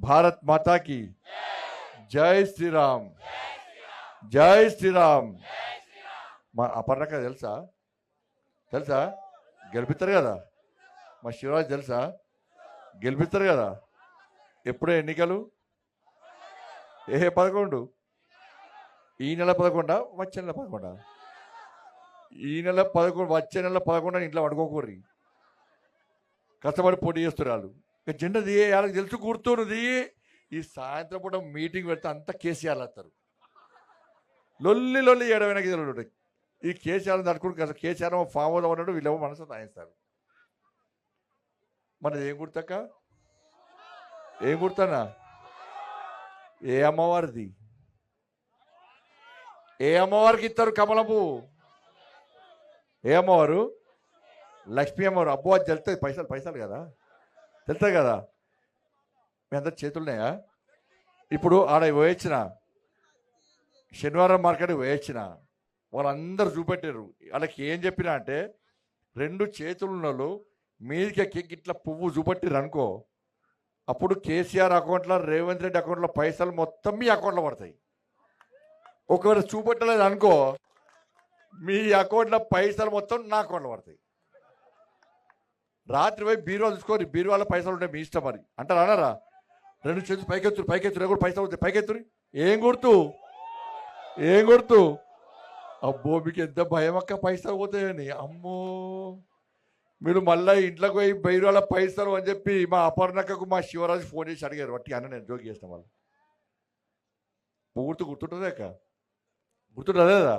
భారత్ మాతాకి జై శ్రీరామ్, జై శ్రీరామ్. మా అపర్ణక తెలుసా? తెలుసా? గెలిపిస్తారు కదా. మా శివరాజ్ తెలుసా? గెలిపిస్తారు కదా. ఎప్పుడే ఎన్నికలు? 11? ఈ నెల 11, వచ్చే నెల 11. ఈ నెల 11, వచ్చే నెల 11 ఇంట్లో పడుకోకూర్రి. కష్టపడి పోటీ చేస్తున్నారు. జెండా దిగే వాళ్ళకి తెలుసు కూర్తున్నది. ఈ సాయంత్రం పూట మీటింగ్ పెడితే అంతా కేసీఆర్ వస్తారు. లొల్లి లొల్లి ఏడవైనాకి తెలియదు. ఈ కేసీఆర్ తట్టుకుని కదా, కేసీఆర్ ఫామ్ హౌస్ ఉన్నాడు, వీళ్ళేమో మనసు తాయిస్తారు. మనది ఏం గుర్తక్క? ఏం గుర్తన్నా? ఏ అమ్మవారిది? ఏ అమ్మవారికి ఇస్తారు కమలం పువ్వు? ఏ అమ్మవారు? లక్ష్మీ అమ్మవారు. అబ్బో అది తెలుస్తుంది. పైసలు పైసలు కదా, తెలుస్తుంది కదా. మీ అందరు చేతులున్నాయా? ఇప్పుడు ఆడ వేయించిన శనివారం మార్కెట్ వేయించిన వాళ్ళందరూ చూపెట్టారు. వాళ్ళకి ఏం చెప్పినా అంటే, 2 చేతులున్నోళ్ళు మీదికి ఇట్లా పువ్వు చూపెట్టిర్రు అనుకో, అప్పుడు కేసీఆర్ అకౌంట్లో, రేవంత్ రెడ్డి అకౌంట్లో పైసలు మొత్తం మీ అకౌంట్లో పడతాయి. ఒకవేళ చూపెట్టలేదు అనుకో, మీ అకౌంట్లో పైసలు మొత్తం నా అకౌంట్లో పడతాయి. రాత్రి పోయి బీరువా చూసుకోరు, బీరువాలో పైసలు ఉంటాయి, మీ ఇష్టం మరి అంటారు. అన్నారా? 2 చేతులు పైకెత్తురు, పైకెత్తురు, కూడా పైసలు అవుతాయి, పైకెత్తురు. ఏం గుర్తు? ఏం గుర్తు? అబ్బో మీకు ఎంత భయం అక్క, పైసలు పోతాయని. అమ్మో, మీరు మళ్ళీ ఇంట్లోకి పోయి బీరువాల పైసలు అని చెప్పి మా అపర్ణకకు మా శివరాజు ఫోన్ చేసి అడిగారు. వట్టి అన్న నేను జోక్ చేస్తాను. వాళ్ళు గుర్తుంటుందే అక్క, గుర్తుంటుందా?